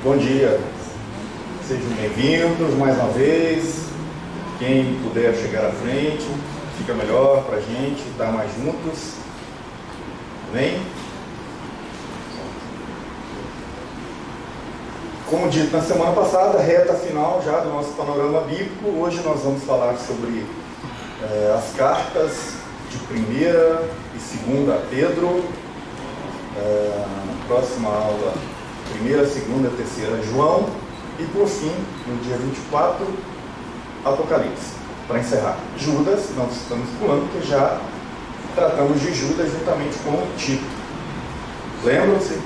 Bom dia, sejam bem-vindos mais uma vez. Quem puder chegar à frente, fica melhor para a gente estar mais juntos. Amém? Como dito na semana passada, reta final já do nosso panorama bíblico. Hoje nós vamos falar sobre as cartas de 1ª e 2ª Pedro. Na próxima aula, 1ª, 2ª, 3ª João. E por fim, no dia 24, Apocalipse. Para encerrar, Judas, nós estamos pulando, porque já tratamos de Judas juntamente com Tito. Lembram-se?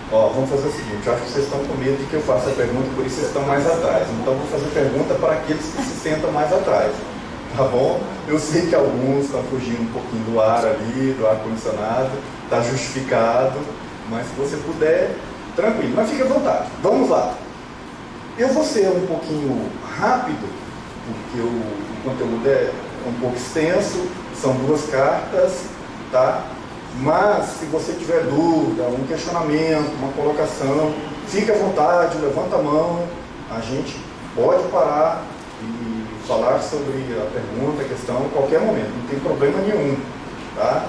Vamos fazer o seguinte, acho que vocês estão com medo de que eu faça a pergunta, por isso vocês estão mais atrás. Então vou fazer pergunta para aqueles que se sentam mais atrás. Tá bom? Eu sei que alguns estão fugindo um pouquinho do ar ali, do ar-condicionado, está justificado, mas se você puder, tranquilo, mas fique à vontade. Vamos lá. Eu vou ser um pouquinho rápido, porque o conteúdo é um pouco extenso, são 2 cartas, tá? Mas se você tiver dúvida, um questionamento, uma colocação, fique à vontade, levanta a mão, a gente pode parar e falar sobre a pergunta, a questão, em qualquer momento, não tem problema nenhum, tá?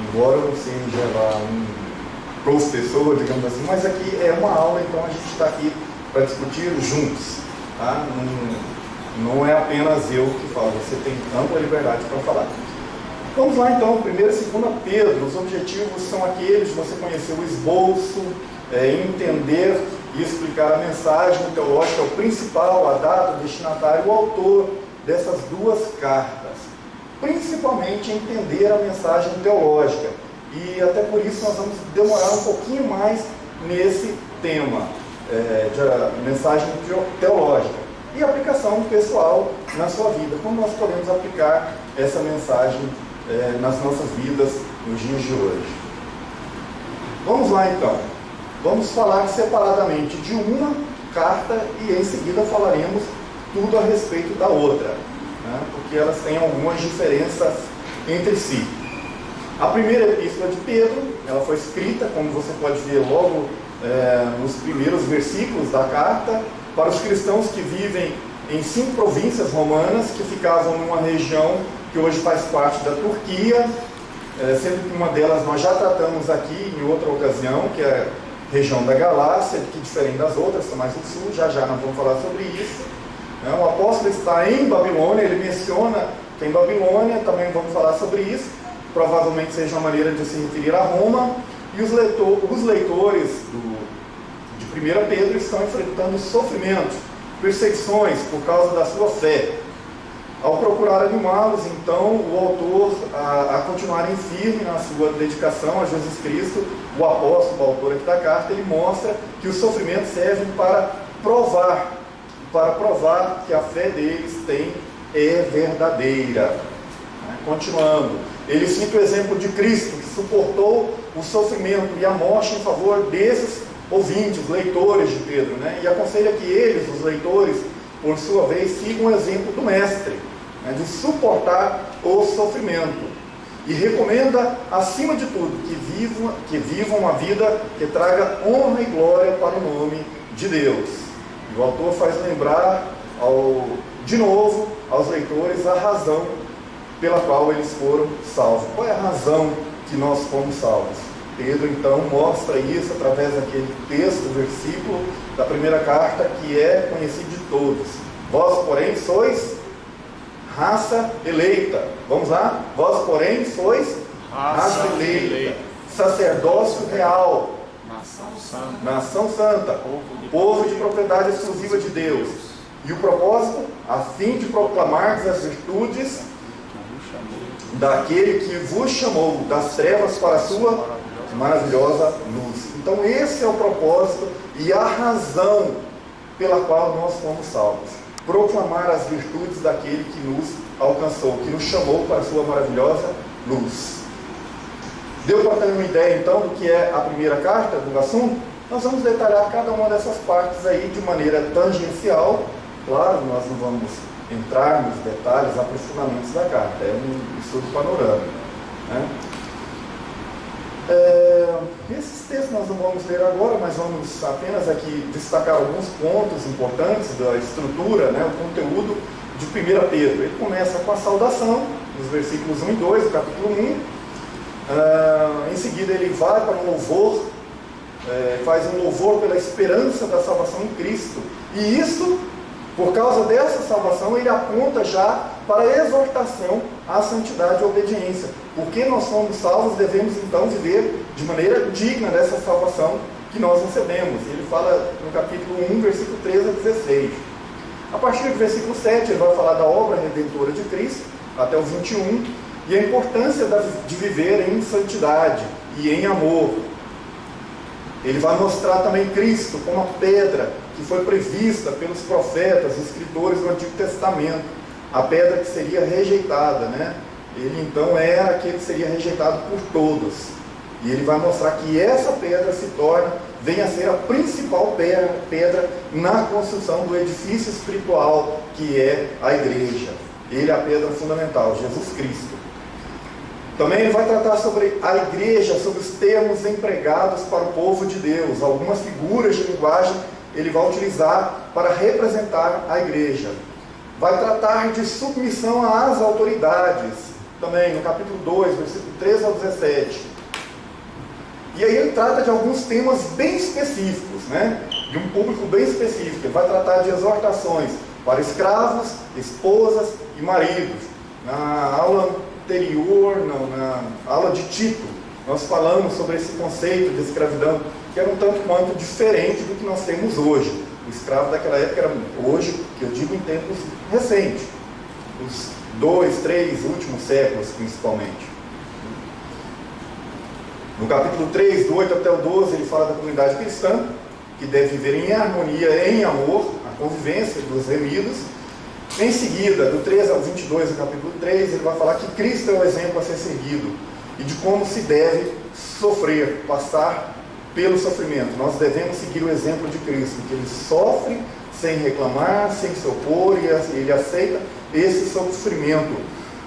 Embora eu seja lá um professor, digamos assim, mas aqui é uma aula, então a gente está aqui para discutir juntos, tá? Não é apenas eu que falo, você tem ampla liberdade para falar. Vamos lá então, 1ª e 2ª Pedro. Os objetivos são aqueles de você conhecer o esboço, entender e explicar a mensagem teológica, o principal, a data, o destinatário, o autor dessas 2 cartas. Principalmente entender a mensagem teológica. E até por isso nós vamos demorar um pouquinho mais nesse tema de mensagem teológica. E aplicação pessoal na sua vida. Como nós podemos aplicar essa mensagem nas nossas vidas nos dias de hoje. Vamos lá então. Vamos falar separadamente de uma carta e em seguida falaremos tudo a respeito da outra, né? Porque elas têm algumas diferenças entre si. A primeira epístola de Pedro, ela foi escrita, como você pode ver logo nos primeiros versículos da carta, para os cristãos que vivem em 5 províncias romanas, que ficavam numa região que hoje faz parte da Turquia, sendo que uma delas nós já tratamos aqui em outra ocasião, que é a região da Galácia, que diferente das outras, são mais do sul, já nós vamos falar sobre isso. O apóstolo está em Babilônia, ele menciona que em Babilônia, também vamos falar sobre isso, provavelmente seja uma maneira de se referir a Roma, e os leitores de 1 Pedro estão enfrentando sofrimentos, perseguições por causa da sua fé. Ao procurar animá-los, então, o autor a continuarem firme na sua dedicação a Jesus Cristo, o apóstolo, o autor aqui da carta, ele mostra que os sofrimentos servem para provar que a fé deles é verdadeira. Continuando, ele cita o exemplo de Cristo, que suportou o sofrimento e a morte em favor desses ouvintes, leitores de Pedro, né? E aconselha que eles, os leitores, por sua vez, sigam o exemplo do Mestre, né, de suportar o sofrimento. E recomenda, acima de tudo, que vivam uma vida que traga honra e glória para o nome de Deus. E o autor faz lembrar, de novo, aos leitores a razão pela qual eles foram salvos. Qual é a razão que nós fomos salvos? Pedro, então, mostra isso através daquele texto, versículo da primeira carta, que é conhecido de todos. Vós, porém, sois raça eleita. Vamos lá? Vós, porém, sois raça eleita. Sacerdócio real. Nação santa. Povo de propriedade exclusiva de Deus. E o propósito? A fim de proclamar as virtudes daquele que vos chamou das trevas para a sua maravilhosa luz. Então esse é o propósito e a razão pela qual nós fomos salvos. Proclamar as virtudes daquele que nos alcançou, que nos chamou para a sua maravilhosa luz. Deu para ter uma ideia então do que é a primeira carta do assunto? Nós vamos detalhar cada uma dessas partes aí de maneira tangencial. Claro, nós não vamos entrar nos detalhes, aprofundamentos da carta, é um estudo panorâmico, né? Esses textos nós não vamos ler agora, mas vamos apenas aqui destacar alguns pontos importantes da estrutura, né, o conteúdo de 1 Pedro. Ele começa com a saudação, nos versículos 1 e 2 do capítulo 1. Em seguida ele vai para um louvor, faz um louvor pela esperança da salvação em Cristo. E isso, por causa dessa salvação, ele aponta já para a exortação à santidade e obediência. Porque nós somos salvos, devemos então viver de maneira digna dessa salvação que nós recebemos. Ele fala no capítulo 1, versículo 13 a 16. A partir do versículo 7, ele vai falar da obra redentora de Cristo, até o 21, e a importância de viver em santidade e em amor. Ele vai mostrar também Cristo como a pedra que foi prevista pelos profetas, escritores do Antigo Testamento, a pedra que seria rejeitada, né? Ele então era aquele que seria rejeitado por todos. E ele vai mostrar que essa pedra vem a ser a principal pedra na construção do edifício espiritual, que é a igreja. Ele é a pedra fundamental, Jesus Cristo. Também ele vai tratar sobre a igreja, sobre os termos empregados para o povo de Deus. Algumas figuras de linguagem ele vai utilizar para representar a igreja. Vai tratar de submissão às autoridades, também no capítulo 2, versículo 13 ao 17. E aí ele trata de alguns temas bem específicos, né? De um público bem específico. Ele vai tratar de exortações para escravos, esposas e maridos. Na aula anterior, na aula de Tito, nós falamos sobre esse conceito de escravidão, que era um tanto quanto diferente do que nós temos hoje. O escravo daquela época era hoje, que eu digo em tempos recentes, os 2, 3 últimos séculos principalmente. No capítulo 3, do 8 até o 12, ele fala da comunidade cristã, que deve viver em harmonia, em amor, a convivência dos remidos. Em seguida, do 13 ao 22 do capítulo 3, ele vai falar que Cristo é o exemplo a ser seguido e de como se deve sofrer, passar pelo sofrimento. Nós devemos seguir o exemplo de Cristo, que ele sofre sem reclamar, sem se opor, e ele aceita esse sofrimento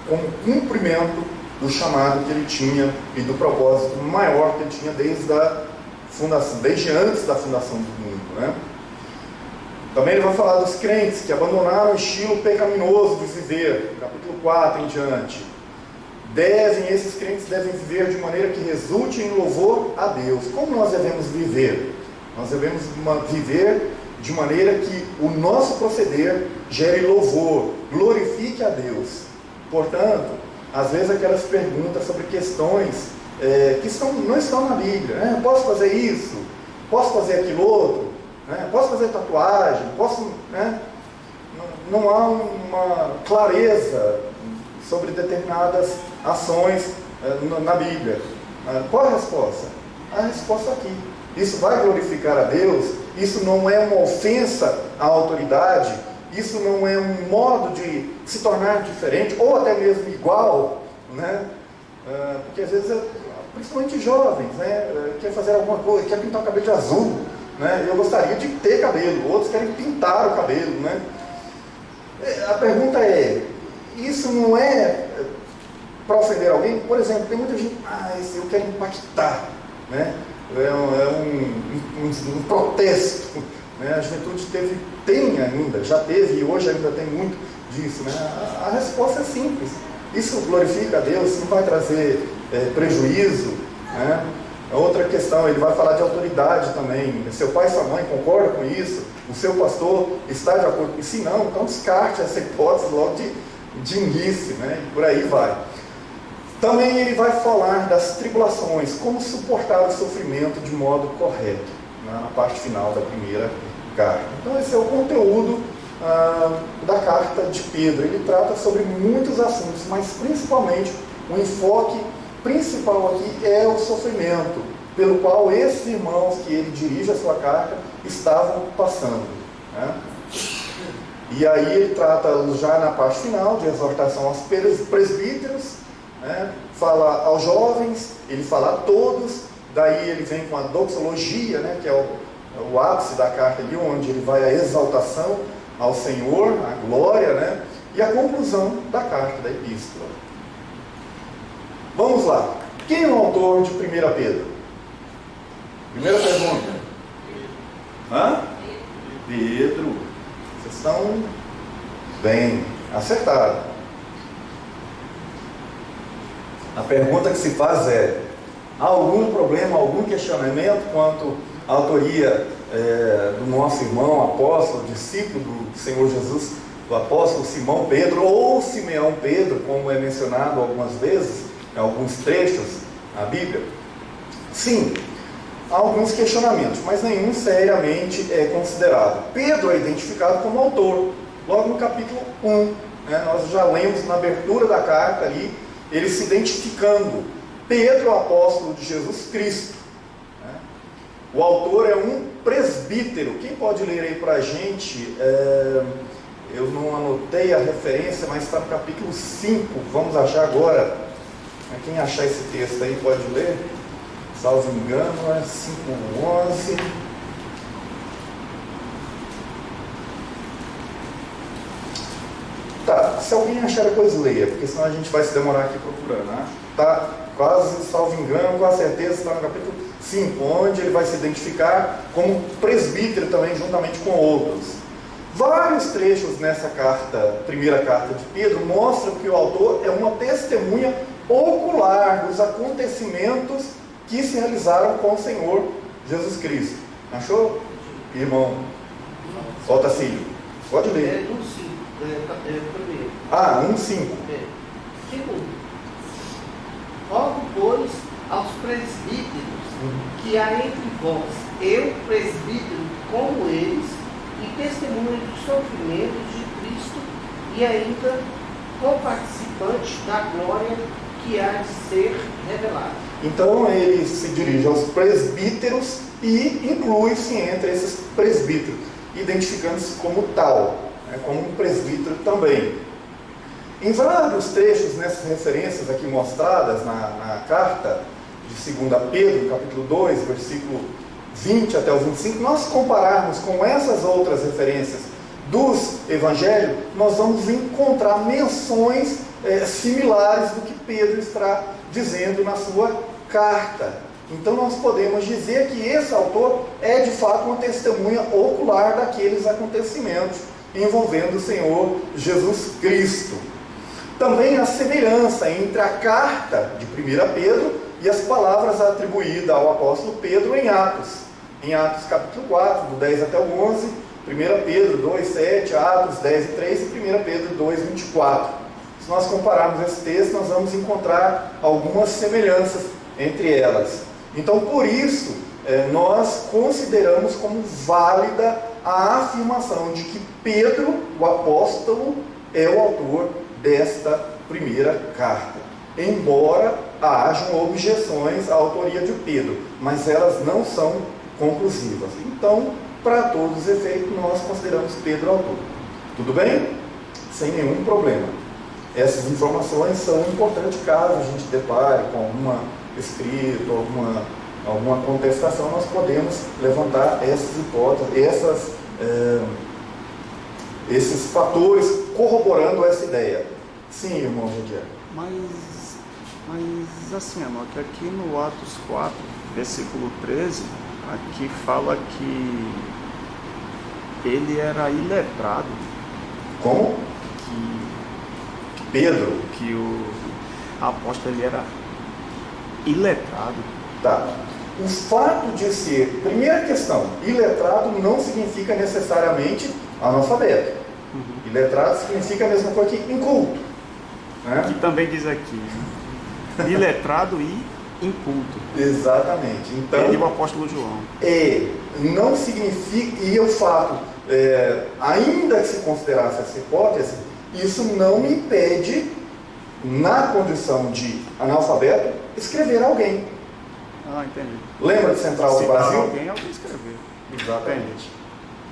como cumprimento do chamado que ele tinha e do propósito maior que ele tinha desde a fundação, desde antes da fundação do mundo, né? Também ele vai falar dos crentes que abandonaram o estilo pecaminoso de viver, capítulo 4 em diante. Esses crentes devem viver de maneira que resulte em louvor a Deus. Como nós devemos viver? Nós devemos viver de maneira que o nosso proceder gere louvor, glorifique a Deus. Portanto, às vezes aquelas perguntas sobre questões que não estão na Bíblia, né? Posso fazer isso? Posso fazer aquilo outro? Né? Posso fazer tatuagem? Posso, né? Não há uma clareza sobre determinadas ações na Bíblia. Qual é a resposta? A resposta aqui. Isso vai glorificar a Deus? Isso não é uma ofensa à autoridade? Isso não é um modo de se tornar diferente, ou até mesmo igual, né? Porque às vezes, principalmente jovens, né? Quer fazer alguma coisa, quer pintar o cabelo de azul, né? Eu gostaria de ter cabelo, outros querem pintar o cabelo, né? A pergunta é, isso não é para ofender alguém? Por exemplo, tem muita gente, eu quero impactar, né? É um protesto, né? A juventude tem ainda, já teve e hoje ainda tem muito disso, né? A resposta é simples. Isso glorifica a Deus, isso não vai trazer prejuízo, né? Outra questão, ele vai falar de autoridade também. Seu pai e sua mãe concordam com isso? O seu pastor está de acordo com isso? Se não, então descarte essa hipótese logo de início, né? E por aí vai. Também ele vai falar das tribulações, como suportar o sofrimento de modo correto, na parte final da primeira carta. Então esse é o conteúdo da carta de Pedro. Ele trata sobre muitos assuntos, mas principalmente o enfoque principal aqui é o sofrimento, pelo qual esses irmãos que ele dirige a sua carta estavam passando, né? E aí ele trata já na parte final de exortação aos presbíteros, né? Fala aos jovens, ele fala a todos, daí ele vem com a doxologia, né? Que é o ápice da carta ali, onde ele vai à exaltação ao Senhor, à glória, né? E a conclusão da carta, da epístola. Vamos lá. Quem é o autor de 1 Pedro? Primeira pergunta. Hã? Pedro. Vocês estão bem acertados. A pergunta que se faz é: há algum problema, algum questionamento quanto à autoria do nosso irmão, apóstolo, discípulo do Senhor Jesus, do apóstolo Simão Pedro, ou Simeão Pedro, como é mencionado algumas vezes, em alguns trechos na Bíblia? Sim, há alguns questionamentos, mas nenhum seriamente é considerado. Pedro é identificado como autor, logo no capítulo 1, nós já lemos na abertura da carta ali, ele se identificando, Pedro, apóstolo de Jesus Cristo. O autor é um presbítero. Quem pode ler aí para a gente? Eu não anotei a referência, mas está no capítulo 5, vamos achar agora. Quem achar esse texto aí pode ler? Salvo engano, é 5:11. Tá, se alguém achar depois leia, porque senão a gente vai se demorar aqui procurando, né? Tá, quase, salvo engano, com a certeza está no capítulo 5, onde ele vai se identificar como presbítero também, juntamente com outros. Vários trechos nessa carta, primeira carta de Pedro, mostram que o autor é uma testemunha ocular dos acontecimentos que se realizaram com o Senhor Jesus Cristo. Achou, irmão? Solta assim. Pode ler. 1:5. Segundo, rogo, pois, aos presbíteros que há entre vós, eu, presbítero, como eles, e testemunha dos sofrimentos de Cristo, e ainda coparticipante da glória que há de ser revelada. Então ele se dirige aos presbíteros e inclui-se entre esses presbíteros, identificando-se como tal, como um presbítero também. Em vários trechos nessas referências aqui mostradas na carta de 2 Pedro, capítulo 2, versículo 20 até o 25, nós compararmos com essas outras referências dos evangelhos, nós vamos encontrar menções similares do que Pedro está dizendo na sua carta. Então nós podemos dizer que esse autor é de fato uma testemunha ocular daqueles acontecimentos envolvendo o Senhor Jesus Cristo. Também a semelhança entre a carta de 1 Pedro e as palavras atribuídas ao apóstolo Pedro em Atos capítulo 4, do 10 até o 11, 1 Pedro 2, 7, Atos 10 e 3 e 1 Pedro 2, 24. Se nós compararmos esse texto, nós vamos encontrar algumas semelhanças entre elas. Então, por isso, nós consideramos como válida a afirmação de que Pedro, o apóstolo, é o autor desta primeira carta. Embora hajam objeções à autoria de Pedro, mas elas não são conclusivas. Então, para todos os efeitos, nós consideramos Pedro autor. Tudo bem? Sem nenhum problema. Essas informações são importantes caso a gente depare com alguma escrita, alguma contestação, nós podemos levantar essas hipóteses, esses fatores corroborando essa ideia. Sim, irmão Jadiel. Mas assim, irmão, que aqui no Atos 4, versículo 13, aqui fala que ele era iletrado. Como? Pedro? Que o apóstolo ele era iletrado. Tá. O fato de ser, primeira questão, iletrado não significa necessariamente analfabeto. Iletrado significa a mesma coisa que inculto. Né? Que também diz aqui, iletrado e inculto. Exatamente. Então, ele e o apóstolo João. Não significa, e o fato, ainda que se considerasse essa hipótese, isso não impede, na condição de analfabeto, escrever alguém. Ah, entendi. Lembra de Central do Brasil? Alguém escrever. Exatamente. Entendi.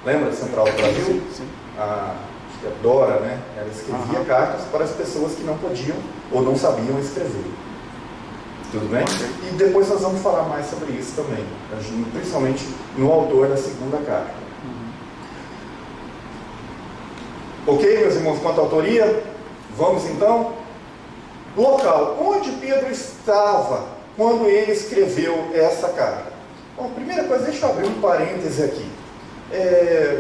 Lembra de Central do Brasil? Sim. Acho que a Dora, né? Ela escrevia cartas para as pessoas que não podiam ou não sabiam escrever. Tudo bem? Okay. E depois nós vamos falar mais sobre isso também, principalmente no autor da segunda carta. Ok, meus irmãos, quanto à autoria? Vamos então? Local. Onde Pedro estava quando ele escreveu essa carta? Bom, primeira coisa, deixa eu abrir um parêntese aqui.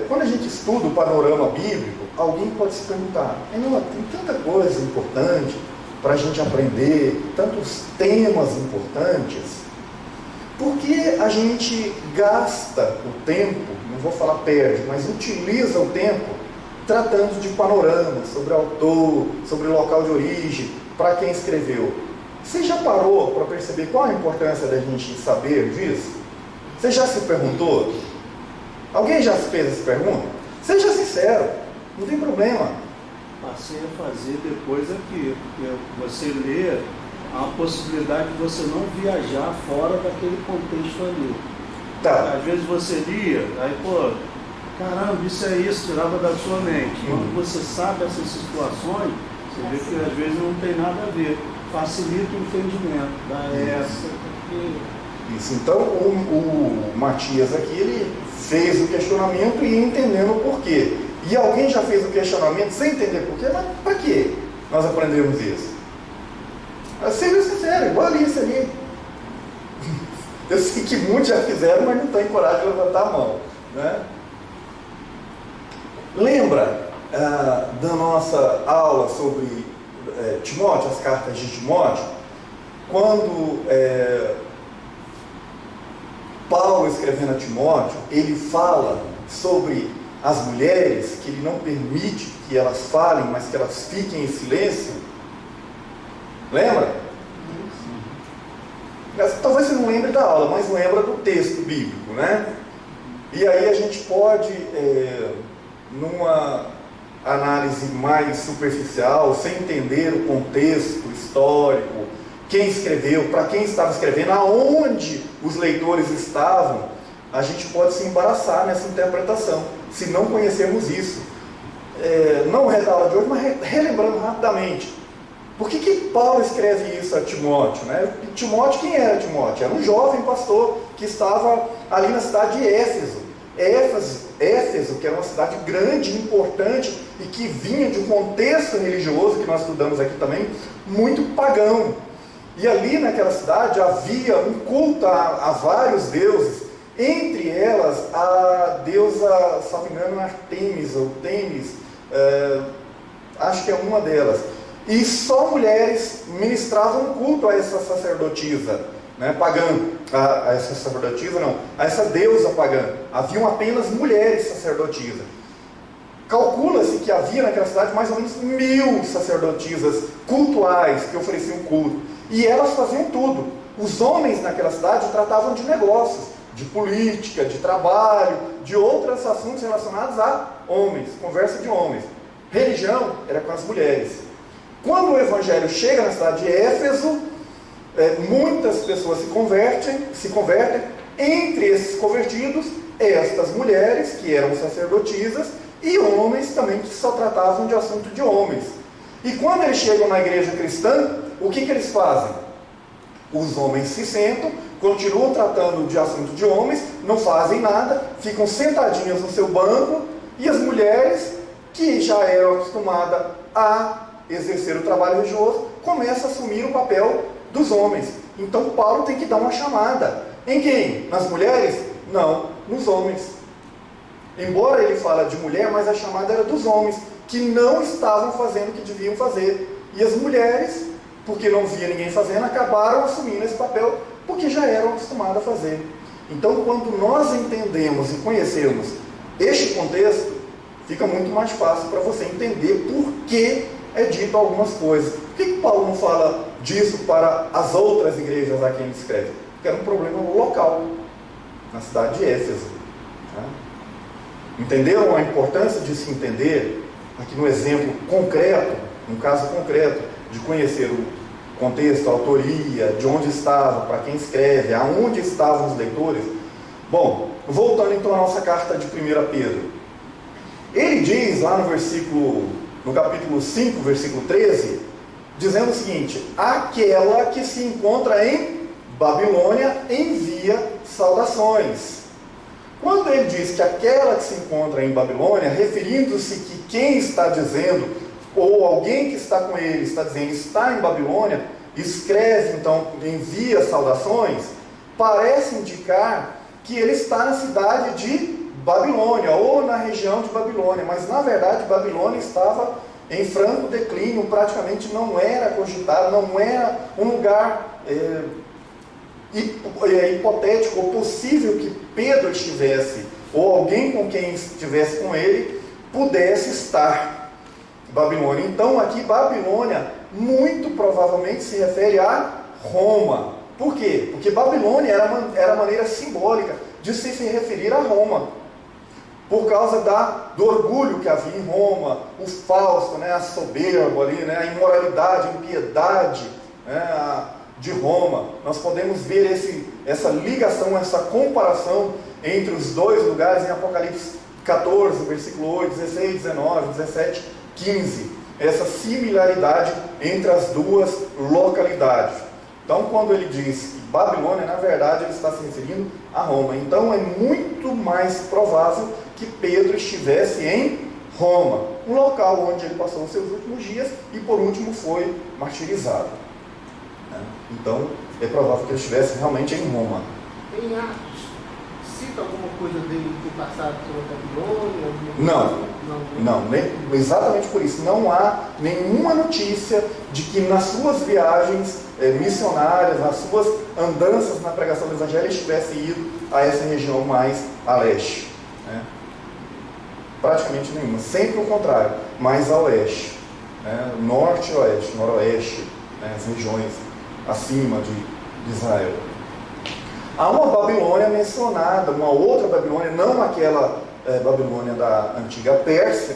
Quando a gente estuda o panorama bíblico, alguém pode se perguntar, tem tanta coisa importante para a gente aprender, tantos temas importantes, por que a gente gasta o tempo, não vou falar perde, mas utiliza o tempo tratando de panorama, sobre autor, sobre local de origem, para quem escreveu? Você já parou para perceber qual a importância da gente saber disso? Você já se perguntou? Alguém já se fez essa pergunta? Seja sincero, não tem problema. Passei a fazer depois aqui, porque você lê, há a possibilidade de você não viajar fora daquele contexto ali. Tá. Às vezes você lia, aí caramba, isso é isso, tirava da sua mente. Quando você sabe essas situações, você vê que às vezes não tem nada a ver. Facilita o entendimento Isso, então o Matias aqui, ele fez o questionamento e entendendo o porquê. E alguém já fez o questionamento sem entender porquê, mas para que nós aprendemos isso? Seja sincero, igual Alice ali. Eu sei que muitos já fizeram, mas não têm coragem de levantar a mão, né? Lembra da nossa aula sobre Timóteo, as cartas de Timóteo? Quando Paulo, escrevendo a Timóteo, ele fala sobre as mulheres, que ele não permite que elas falem, mas que elas fiquem em silêncio. Lembra? Talvez você não lembre da aula, mas lembra do texto bíblico, né? E aí a gente pode, numa análise mais superficial, sem entender o contexto histórico, quem escreveu, para quem estava escrevendo, aonde os leitores estavam, a gente pode se embaraçar nessa interpretação, se não conhecermos isso. Não é da aula de hoje, mas relembrando rapidamente. Por que Paulo escreve isso a Timóteo, né? Timóteo, quem era Timóteo? Era um jovem pastor que estava ali na cidade de Éfeso. Éfeso, que era uma cidade grande, importante, e que vinha de um contexto religioso, que nós estudamos aqui também, muito pagão. E ali naquela cidade havia um culto a vários deuses, entre elas a deusa, se não me engano, Artemis ou Temis, acho que é uma delas. E só mulheres ministravam culto a essa sacerdotisa, né, pagã, a essa sacerdotisa não, a essa deusa pagã. Haviam apenas mulheres sacerdotisas. Calcula-se que havia naquela cidade mais ou menos 1000 sacerdotisas cultuais que ofereciam culto. E elas faziam tudo. Os homens naquela cidade tratavam de negócios, de política, de trabalho, de outros assuntos relacionados a homens, conversa de homens. Religião era com as mulheres. Quando o evangelho chega na cidade de Éfeso, muitas pessoas se convertem. Entre esses convertidos, estas mulheres, que eram sacerdotisas, e homens também que só tratavam de assunto de homens. E quando eles chegam na igreja cristã, o que eles fazem? Os homens se sentam, continuam tratando de assunto de homens, não fazem nada, ficam sentadinhas no seu banco, e as mulheres, que já eram acostumadas a exercer o trabalho religioso, começam a assumir o papel dos homens. Então Paulo tem que dar uma chamada. Em quem? Nas mulheres? Não, nos homens. Embora ele fale de mulher, mas a chamada era dos homens, que não estavam fazendo o que deviam fazer. E as mulheres, porque não via ninguém fazendo, acabaram assumindo esse papel, porque já eram acostumadas a fazer. Então, quando nós entendemos e conhecemos este contexto, fica muito mais fácil para você entender por que é dito algumas coisas. Por que Paulo não fala disso para as outras igrejas a quem ele escreve? Porque era um problema local, na cidade de Éfeso. Entenderam a importância de se entender, aqui no exemplo concreto, no caso concreto, de conhecer o contexto, a autoria, de onde estava, para quem escreve, aonde estavam os leitores? Bom, voltando então à nossa carta de 1 Pedro. Ele diz lá no capítulo 5, versículo 13, dizendo o seguinte: aquela que se encontra em Babilônia envia saudações. Quando ele diz que aquela que se encontra em Babilônia, referindo-se que quem está dizendo, ou alguém que está com ele, está dizendo está em Babilônia, escreve então, envia saudações, parece indicar que ele está na cidade de Babilônia, ou na região de Babilônia, mas na verdade Babilônia estava em franco declínio, praticamente não era cogitado, não era um lugar hipotético ou possível que Pedro estivesse, ou alguém com quem estivesse com ele, pudesse estar em Babilônia. Então aqui Babilônia muito provavelmente se refere a Roma. Por quê? Porque Babilônia era a maneira simbólica de se referir a Roma, por causa do orgulho que havia em Roma, o falso, a soberba ali, a imoralidade, a impiedade de Roma. Nós podemos ver essa ligação, essa comparação entre os dois lugares em Apocalipse 14, versículo 8, 16, 19, 17, 15. Essa similaridade entre as duas localidades. Então, quando ele diz que Babilônia, na verdade, ele está se referindo a Roma. Então, é muito mais provável que Pedro estivesse em Roma, um local onde ele passou os seus últimos dias e, por último, foi martirizado. Então, é provável que ele estivesse realmente em Roma. Em Atos, cita alguma coisa dele ter passado pela Babilônia? Não, exatamente por isso. Não há nenhuma notícia de que nas suas viagens missionárias, nas suas andanças na pregação do Evangelho, estivesse ido a essa região mais a leste. Praticamente nenhuma. Sempre o contrário, mais a oeste. Norte e oeste, noroeste, as regiões acima de Israel. Há uma Babilônia mencionada, uma outra Babilônia, não aquela Babilônia da antiga Pérsia,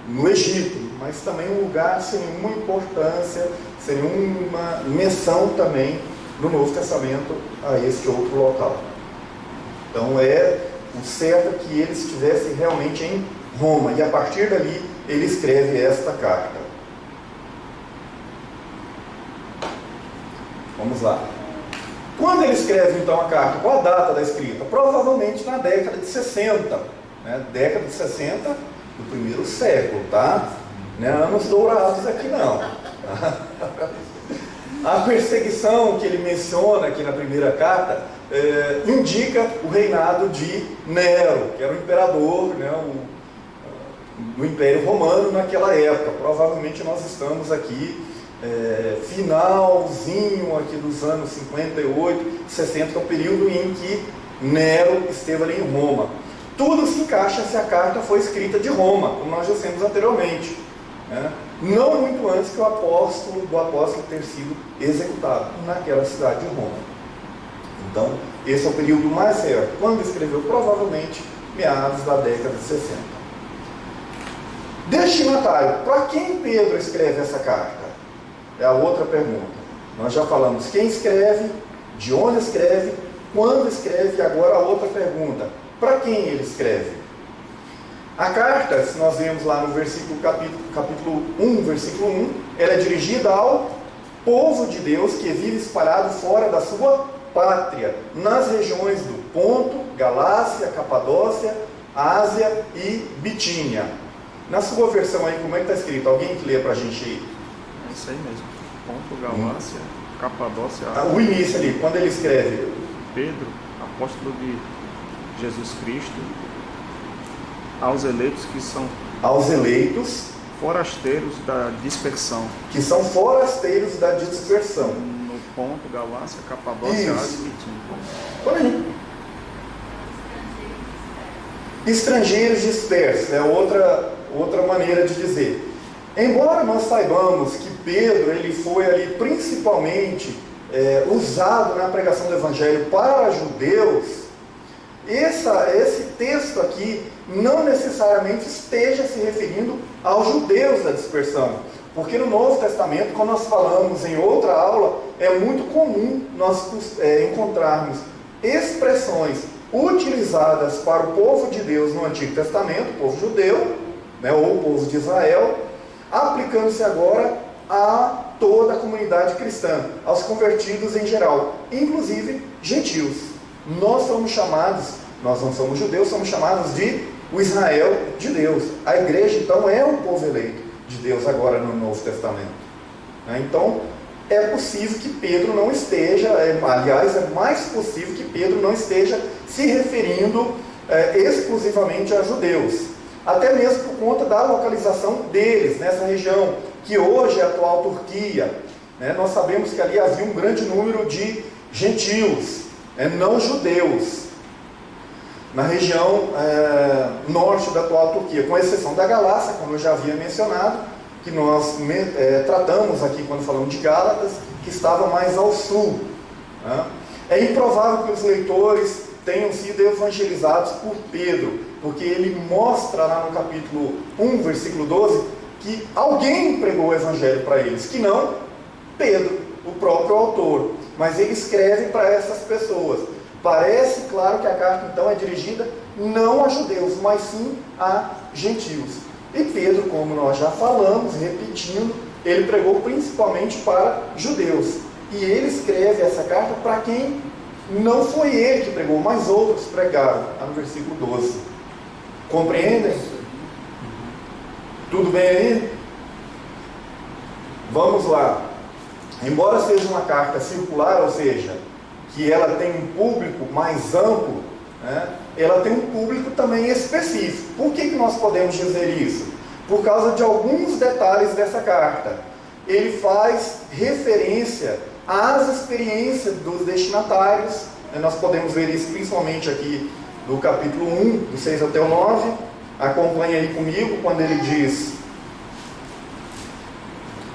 no Egito, mas também um lugar sem nenhuma importância, sem nenhuma menção também no Novo Testamento a este outro local. Então o certo é que ele estivesse realmente em Roma, e a partir dali ele escreve esta carta. Vamos lá. Quando ele escreve então a carta, qual a data da escrita? Provavelmente na década de 60, década de 60 do primeiro século, tá? Não é anos dourados aqui não. A perseguição que ele menciona aqui na primeira carta indica o reinado de Nero, que era o imperador, do Império Romano naquela época. Provavelmente nós estamos aqui finalzinho aqui dos anos 58, 60, que é o período em que Nero esteve ali em Roma. Tudo se encaixa se a carta foi escrita de Roma, como nós já dissemos anteriormente, não muito antes que do apóstolo ter sido executado naquela cidade de Roma. Então, esse é o período mais certo. Quando escreveu? Provavelmente meados da década de 60. Destinatário. Para quem Pedro escreve essa carta? É a outra pergunta. Nós já falamos quem escreve, de onde escreve, quando escreve, e agora a outra pergunta. Para quem ele escreve? A carta, se nós vemos lá no capítulo 1, versículo 1, ela é dirigida ao povo de Deus que vive espalhado fora da sua pátria, nas regiões do Ponto, Galácia, Capadócia, Ásia e Bitínia. Na sua versão aí, como é que está escrito? Alguém que lê para a gente aí? É isso aí mesmo. Ponto, Galácia, Capadócia. O início ali, quando ele escreve. Pedro, apóstolo de Jesus Cristo, aos eleitos que são forasteiros da dispersão. Que são forasteiros da dispersão. No Ponto, Galácia, Capadócia, Ásia e Bitínia. Por aí. Estrangeiros dispersos é outra maneira de dizer. Embora nós saibamos que Pedro ele foi ali principalmente usado na pregação do Evangelho para judeus, esse texto aqui não necessariamente esteja se referindo aos judeus da dispersão, porque no Novo Testamento, quando nós falamos em outra aula, é muito comum nós encontrarmos expressões utilizadas para o povo de Deus no Antigo Testamento, o povo judeu, ou o povo de Israel, aplicando-se agora a toda a comunidade cristã, aos convertidos em geral, inclusive gentios. Nós somos chamados, nós não somos judeus, somos chamados de o Israel de Deus. A igreja então é um povo eleito de Deus agora no Novo Testamento. Então, é possível que Pedro não esteja, aliás, é mais possível que Pedro não esteja se referindo exclusivamente a judeus, até mesmo por conta da localização deles nessa região, que hoje é a atual Turquia. Nós sabemos que ali havia um grande número de gentios, não judeus, na região norte da atual Turquia, com exceção da Galácia, como eu já havia mencionado, que nós tratamos aqui quando falamos de Gálatas, que estava mais ao sul. É improvável que os leitores tenham sido evangelizados por Pedro, porque ele mostra lá no capítulo 1, versículo 12, que alguém pregou o evangelho para eles, que não Pedro, o próprio autor, mas ele escreve para essas pessoas. Parece claro que a carta então é dirigida não a judeus, mas sim a gentios. E Pedro, como nós já falamos, repetindo, ele pregou principalmente para judeus. E ele escreve essa carta para quem não foi ele que pregou, mas outros pregaram, lá no versículo 12. Compreendem? Tudo bem aí? Vamos lá. Embora seja uma carta circular, ou seja, que ela tem um público mais amplo, ela tem um público também específico. Por que nós podemos dizer isso? Por causa de alguns detalhes dessa carta. Ele faz referência às experiências dos destinatários. Nós podemos ver isso principalmente aqui do capítulo 1, do 6 até o 9. Acompanhe aí comigo quando ele diz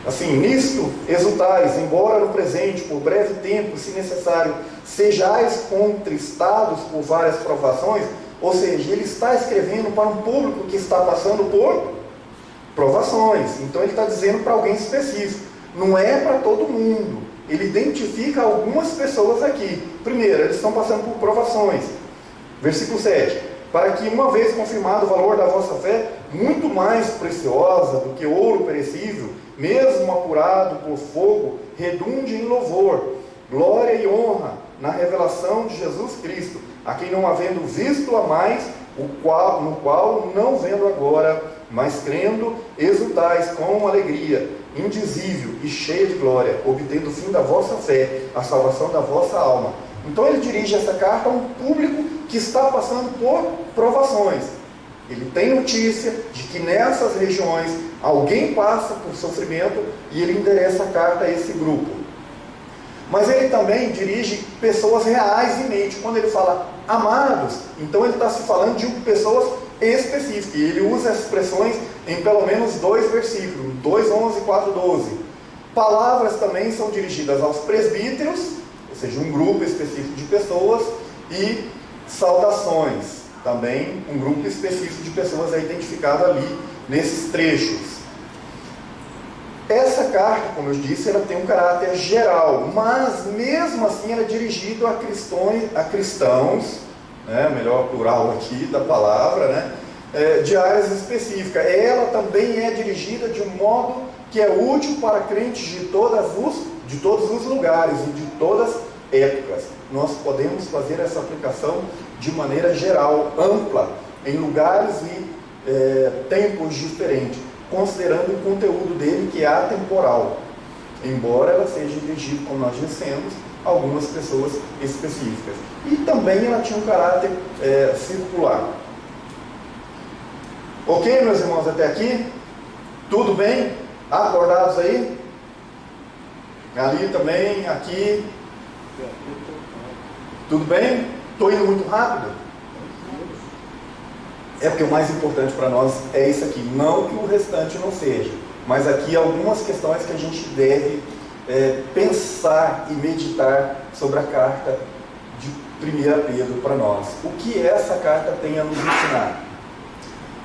assim: nisto exultais, embora no presente, por breve tempo, se necessário, sejais contristados por várias provações. Ou seja, ele está escrevendo para um público que está passando por provações. Então ele está dizendo para alguém específico, não é para todo mundo. Ele identifica algumas pessoas aqui. Primeiro, eles estão passando por provações. Versículo 7: para que, uma vez confirmado o valor da vossa fé, muito mais preciosa do que ouro perecível, mesmo apurado por fogo, redunde em louvor, glória e honra na revelação de Jesus Cristo, a quem não havendo visto a mais, no qual não vendo agora, mas crendo, exultais com alegria indizível e cheia de glória, obtendo o fim da vossa fé, a salvação da vossa alma. Então ele dirige essa carta a um público que está passando por provações. Ele tem notícia de que nessas regiões alguém passa por sofrimento e ele endereça a carta a esse grupo. Mas ele também dirige pessoas reais em mente. Quando ele fala amados, então ele está se falando de pessoas específicas. E ele usa as expressões em pelo menos 2 versículos, 2:11 e 4:12. Palavras também são dirigidas aos presbíteros, ou seja, um grupo específico de pessoas, e saudações, também um grupo específico de pessoas é identificado ali nesses trechos. Essa carta, como eu disse, ela tem um caráter geral, mas mesmo assim ela é dirigida a cristãos, melhor plural aqui da palavra, de áreas específicas. Ela também é dirigida de um modo que é útil para crentes de todos os lugares e de todas as épocas. Nós podemos fazer essa aplicação de maneira geral, ampla, em lugares e tempos diferentes, considerando o conteúdo dele, que é atemporal, embora ela seja dirigida, como nós dissemos, a algumas pessoas específicas. E também ela tinha um caráter circular. Ok, meus irmãos, até aqui? Tudo bem? Acordados aí? Ali também, aqui. Tudo bem? Estou indo muito rápido? É porque o mais importante para nós é isso aqui. Não que o restante não seja, mas aqui algumas questões que a gente deve pensar e meditar sobre a carta de 1 Pedro para nós. O que essa carta tem a nos ensinar?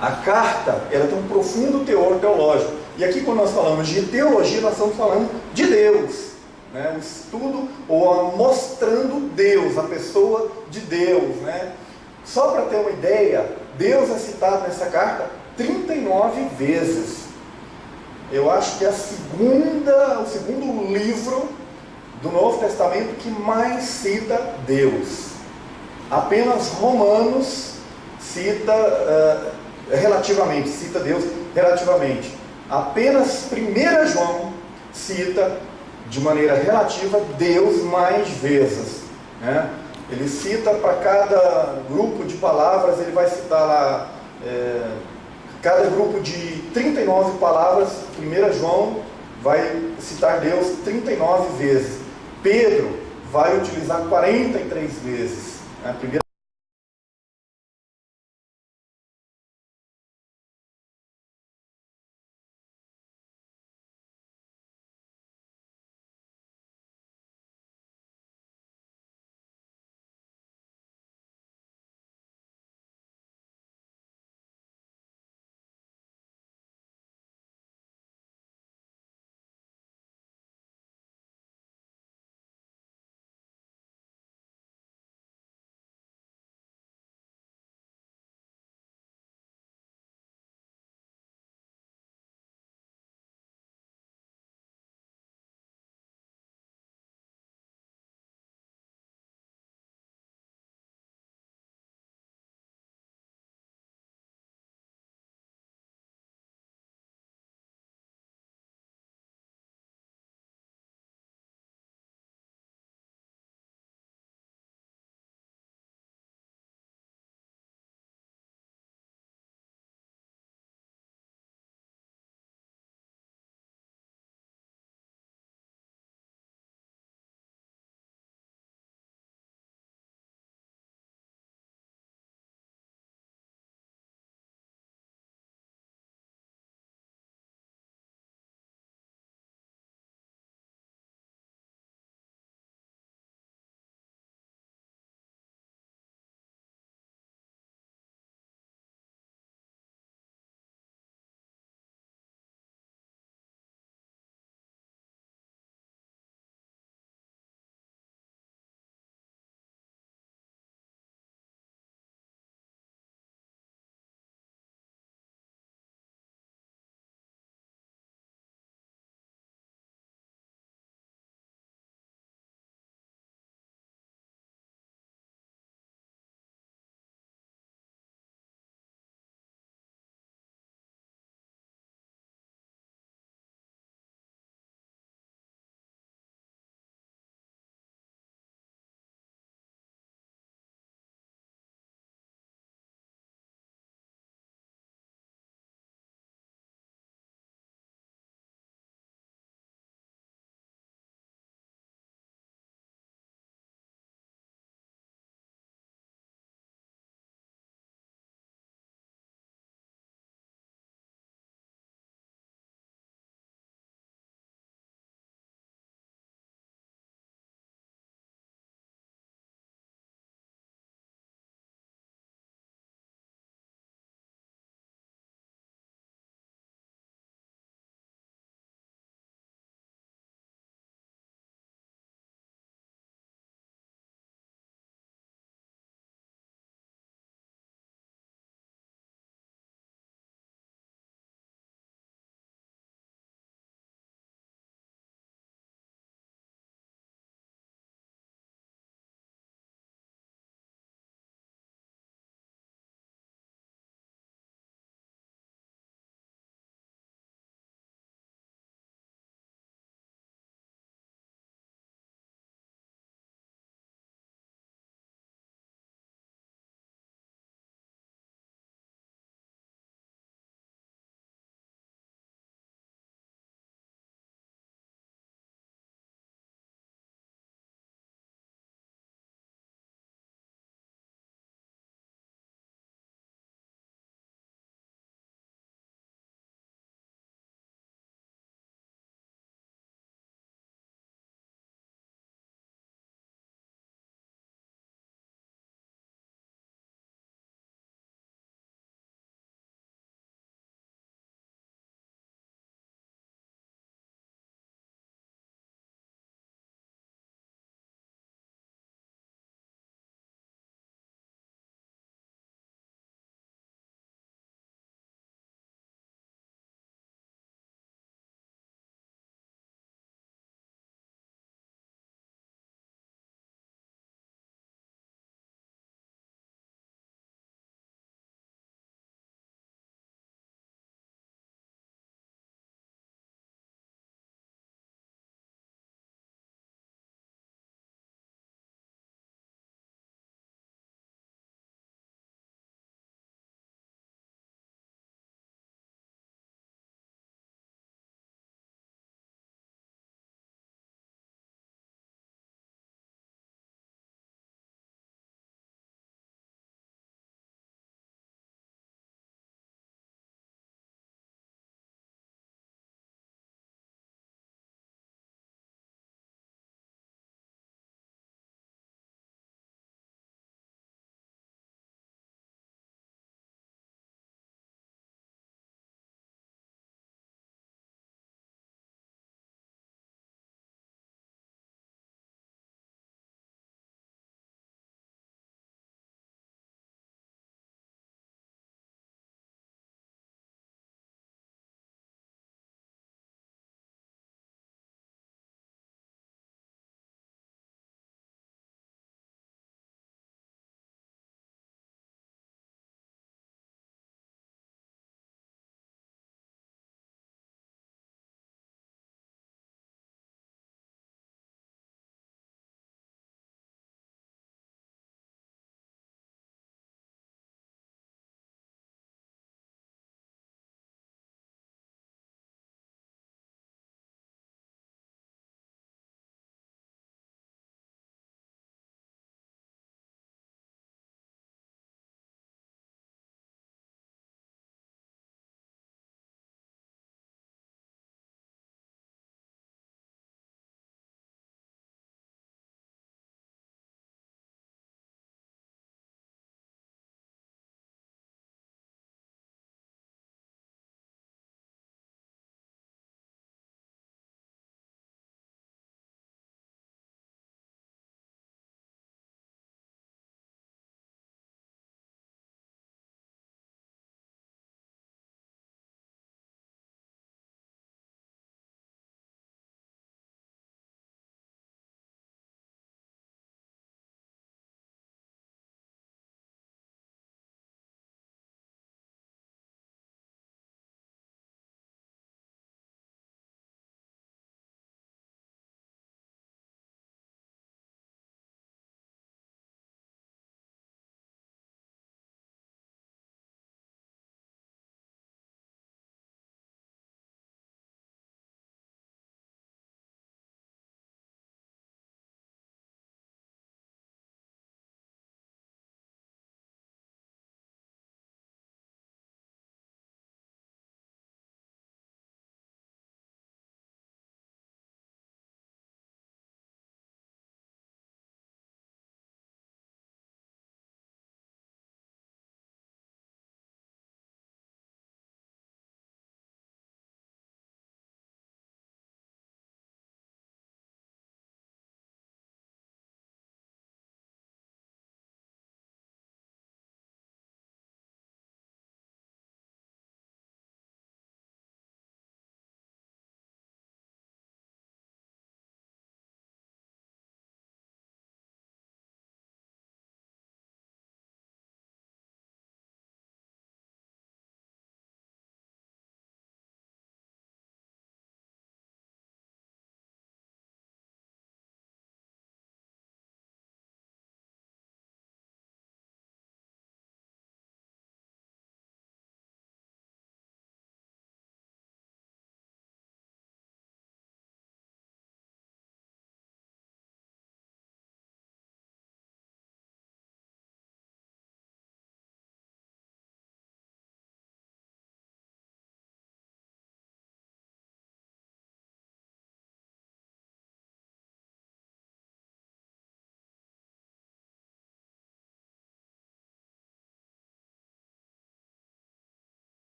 A carta, ela tem um profundo teor teológico. E aqui, quando nós falamos de teologia, nós estamos falando de Deus. O estudo ou mostrando Deus, a pessoa de Deus. Só para ter uma ideia, Deus é citado nessa carta 39 vezes. Eu acho que é o segundo livro do Novo Testamento que mais cita Deus. Apenas Romanos cita Deus relativamente. Apenas 1 João cita de maneira relativa Deus mais vezes, né? Ele cita para cada grupo de palavras, ele vai citar lá, cada grupo de 39 palavras, 1 João vai citar Deus 39 vezes. Pedro vai utilizar 43 vezes. A primeira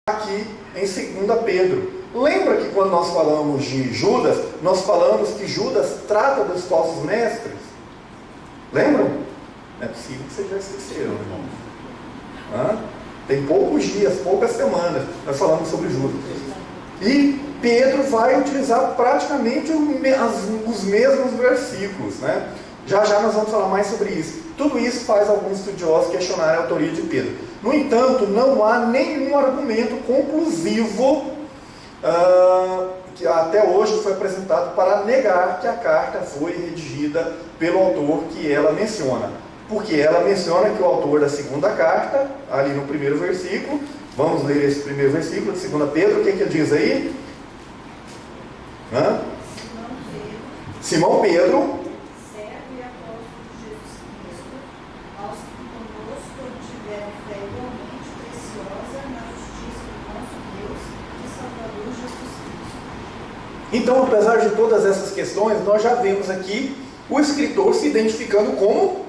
aqui em 2 Pedro. Lembra que quando nós falamos de Judas, nós falamos que Judas trata dos falsos mestres? Lembram? Não é possível que vocês já esqueceram, irmãos. Tem poucos dias, poucas semanas, nós falamos sobre Judas. E Pedro vai utilizar praticamente os mesmos versículos, né? Já já nós vamos falar mais sobre isso. Tudo isso faz alguns estudiosos questionarem a autoria de Pedro. No entanto, não há nenhum argumento conclusivo que até hoje foi apresentado para negar que a carta foi redigida pelo autor que ela menciona. Porque ela menciona que o autor da 2ª carta, ali no primeiro versículo, vamos ler esse primeiro versículo de 2 Pedro, o que ele diz aí? Simão Pedro, servo e apóstolo de Jesus Cristo, aos que conosco obtiveram fé igualmente preciosa na justiça do nosso Deus e Salvador Jesus Cristo. Então, apesar de todas essas questões, nós já vemos aqui o escritor se identificando como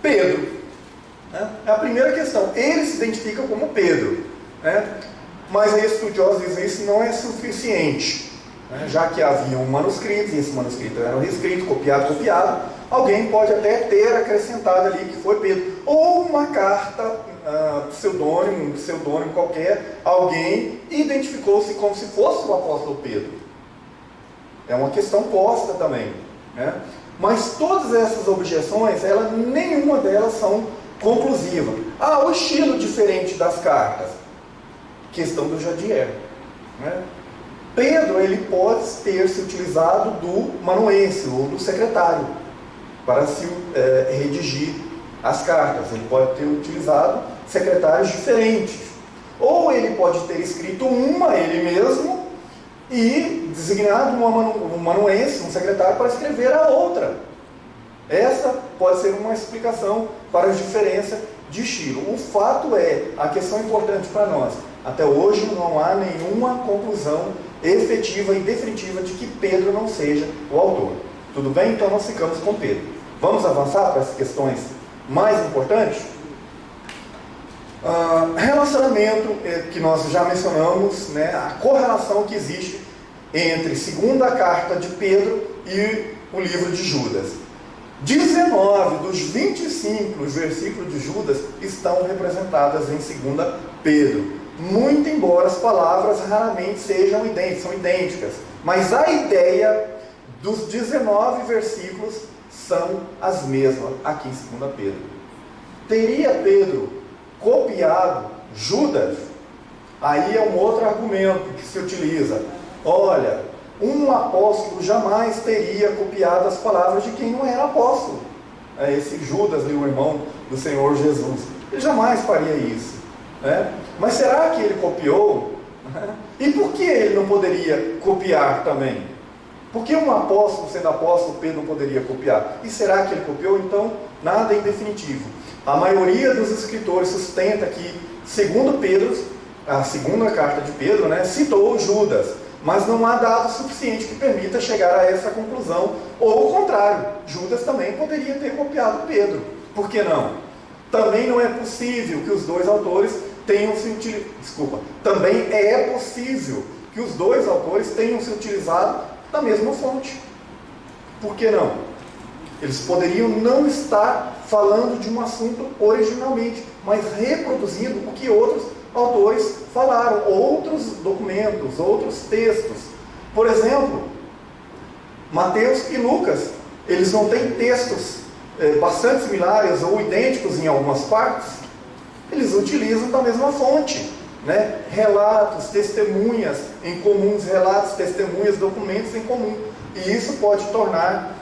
Pedro. É a primeira questão, ele se identifica como Pedro. Mas aí estudiosos dizem que isso não é suficiente. Já que havia um manuscrito, e esse manuscrito era reescrito, copiado, alguém pode até ter acrescentado ali que foi Pedro. Ou uma carta, um pseudônimo qualquer, alguém identificou-se como se fosse o apóstolo Pedro. É uma questão posta também. Mas todas essas objeções, nenhuma delas são conclusivas. O estilo diferente das cartas. Questão do Jadiel. Pedro, ele pode ter se utilizado do manuense ou do secretário para se redigir as cartas. Ele pode ter utilizado secretários diferentes. Ou ele pode ter escrito uma ele mesmo e designado um manuense, um secretário, para escrever a outra. Essa pode ser uma explicação para a diferença de estilo. O fato a questão importante para nós, até hoje não há nenhuma conclusão efetiva e definitiva de que Pedro não seja o autor. Tudo bem? Então nós ficamos com Pedro. Vamos avançar para as questões mais importantes? Relacionamento que nós já mencionamos, a correlação que existe entre 2ª carta de Pedro e o livro de Judas. 19 dos 25 versículos de Judas estão representadas em 2 Pedro. Muito embora as palavras raramente são idênticas, mas a ideia dos 19 versículos são as mesmas aqui em 2 Pedro. Teria Pedro copiado Judas? Aí é um outro argumento que se utiliza. Olha, um apóstolo jamais teria copiado as palavras de quem não era apóstolo. Esse Judas, o irmão do Senhor Jesus, ele jamais faria isso. Mas será que ele copiou? E por que ele não poderia copiar também? Por que um apóstolo, sendo apóstolo, Pedro não poderia copiar? E será que ele copiou? Então, nada em definitivo. A maioria dos escritores sustenta que, segundo Pedro, a 2ª carta de Pedro, citou Judas, mas não há dado suficiente que permita chegar a essa conclusão. Ou o contrário, Judas também poderia ter copiado Pedro. Por que não? Também não é possível que os dois autores tenham se utilizado. Também é possível que os dois autores tenham se utilizado da mesma fonte. Por que não? Eles poderiam não estar falando de um assunto originalmente, mas reproduzindo o que outros autores falaram, outros documentos, outros textos. Por exemplo, Mateus e Lucas, eles não têm textos bastante similares ou idênticos em algumas partes. Eles utilizam da mesma fonte, relatos, testemunhas em comuns, relatos, testemunhas, documentos em comum. E isso pode tornar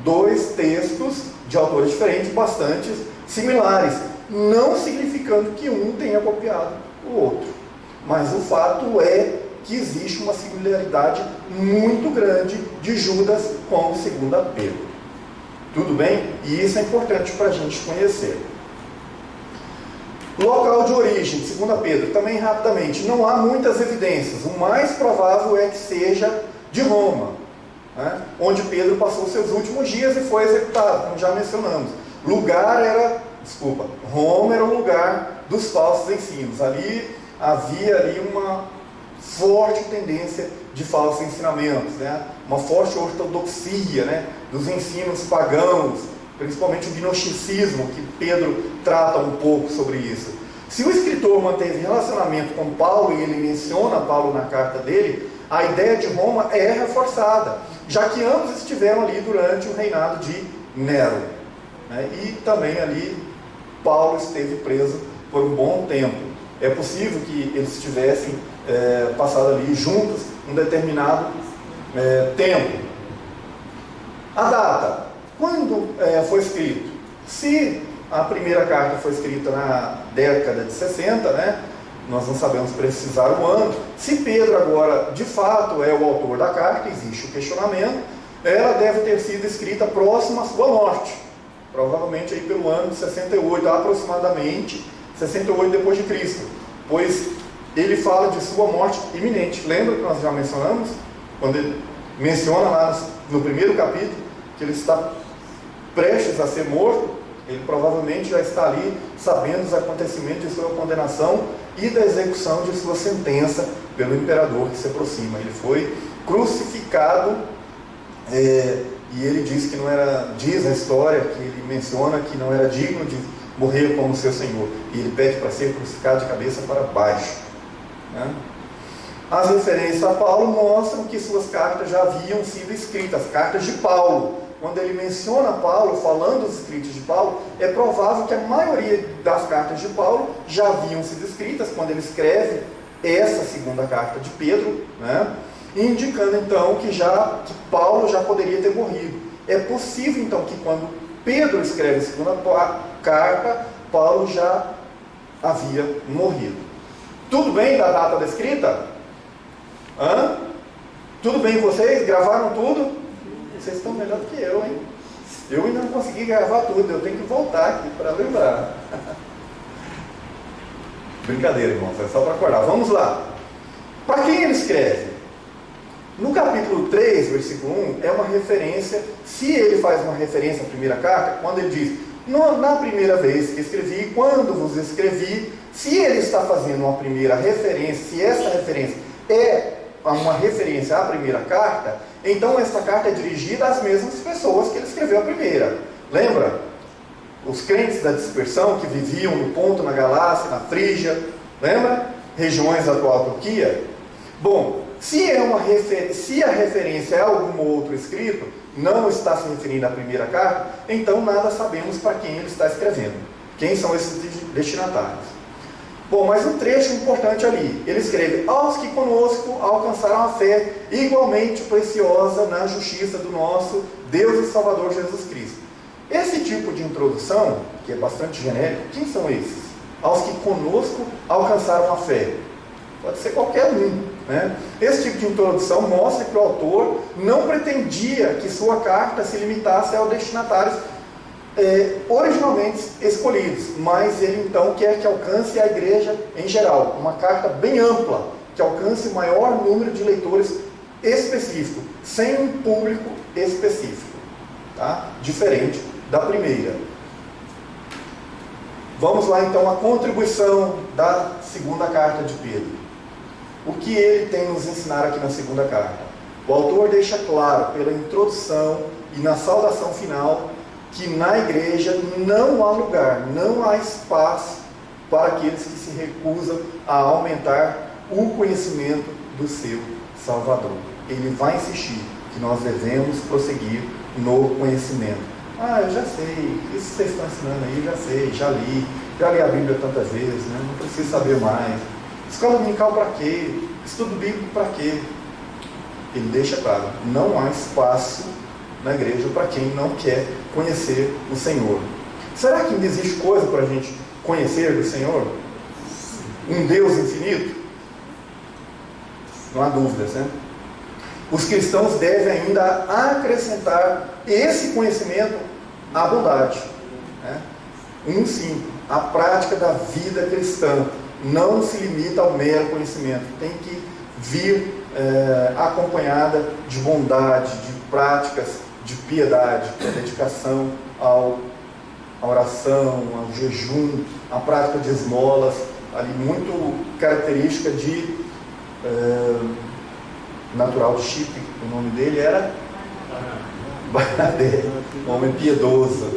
dois textos de autores diferentes bastante similares, não significando que um tenha copiado o outro. Mas o fato é que existe uma similaridade muito grande de Judas com 2 Pedro. Tudo bem? E isso é importante para a gente conhecer. Local de origem, 2 Pedro, também rapidamente, não há muitas evidências. O mais provável é que seja de Roma, onde Pedro passou seus últimos dias e foi executado, como já mencionamos. Roma era o lugar dos falsos ensinos. Ali havia ali uma forte tendência de falsos ensinamentos, né? Uma forte ortodoxia, né? Dos ensinos pagãos, principalmente o gnosticismo, que Pedro trata um pouco sobre isso. Se o escritor manteve relacionamento com Paulo, e ele menciona Paulo na carta dele, a ideia de Roma é reforçada, já que ambos estiveram ali durante o reinado de Nero, né? E também ali Paulo esteve preso por um bom tempo. É possível que eles tivessem passado ali juntos um determinado tempo. A data, quando foi escrito? Se a primeira carta foi escrita na década de 60, né? Nós não sabemos precisar o ano. Se Pedro agora, de fato, é o autor da carta, existe o questionamento, ela deve ter sido escrita próxima à sua morte, provavelmente aí pelo ano de 68, aproximadamente 68 depois de Cristo, pois ele fala de sua morte iminente. Lembra que nós já mencionamos? Quando ele menciona lá no primeiro capítulo que ele está prestes a ser morto, ele provavelmente já está ali sabendo os acontecimentos de sua condenação e da execução de sua sentença pelo imperador que se aproxima. Ele foi crucificado, e ele diz que não era, diz a história que ele menciona que não era digno de morrer como seu Senhor, e ele pede para ser crucificado de cabeça para baixo, né? As referências a Paulo mostram que suas cartas já haviam sido escritas, cartas de Paulo. Quando ele menciona Paulo, falando dos escritos de Paulo, é provável que a maioria das cartas de Paulo já haviam sido escritas quando ele escreve essa segunda carta de Pedro, né? Indicando então que Paulo já poderia ter morrido. É possível então que quando Pedro escreve a segunda carta, Paulo já havia morrido. Tudo bem da data da escrita? Tudo bem vocês? Gravaram tudo? Vocês estão melhor do que eu, hein? Eu ainda não consegui gravar tudo, eu tenho que voltar aqui para lembrar. Brincadeira, irmãos, é só para acordar. Vamos lá. Para quem ele escreve? No capítulo 3, versículo 1, é uma referência, se ele faz uma referência à primeira carta, quando ele diz, na primeira vez que escrevi, quando vos escrevi, se ele está fazendo uma primeira referência, se essa referência é uma referência à primeira carta, então essa carta é dirigida às mesmas pessoas que ele escreveu a primeira. Lembra? Os crentes da dispersão que viviam no Ponto, na Galácia, na Frígia, lembra? Regiões da atual Turquia. Bom, se a referência é algum outro escrito, não está se referindo à primeira carta, então nada sabemos para quem ele está escrevendo. Quem são esses destinatários? Bom, mas um trecho importante ali, ele escreve, aos que conosco alcançaram a fé igualmente preciosa na justiça do nosso Deus e Salvador Jesus Cristo. Esse tipo de introdução, que é bastante genérico, quem são esses? Aos que conosco alcançaram a fé. Pode ser qualquer um, né? Esse tipo de introdução mostra que o autor não pretendia que sua carta se limitasse aos destinatários originalmente escolhidos, mas ele então quer que alcance a igreja em geral, uma carta bem ampla, que alcance o maior número de leitores específico, sem um público específico, tá? Diferente da primeira. Vamos lá então à contribuição da segunda carta de Pedro. O que ele tem nos ensinar aqui na segunda carta? O autor deixa claro pela introdução e na saudação final que na igreja não há lugar, não há espaço para aqueles que se recusam a aumentar o conhecimento do seu Salvador. Ele vai insistir que nós devemos prosseguir no conhecimento. Eu já sei, isso que vocês estão ensinando aí, já sei, já li a Bíblia tantas vezes, né? Não preciso saber mais. Escola dominical para quê? Estudo bíblico para quê? Ele deixa claro, não há espaço na igreja para quem não quer conhecer o Senhor. Será que ainda existe coisa para a gente conhecer do Senhor? Um Deus infinito? Não há dúvidas, né? Os cristãos devem ainda acrescentar esse conhecimento à bondade, né? A prática da vida cristã não se limita ao mero conhecimento, tem que vir acompanhada de bondade, de práticas de piedade, a dedicação à oração, ao jejum, à prática de esmolas, ali muito característica de natural de Chipre, o nome dele era Barnabé, um homem piedoso.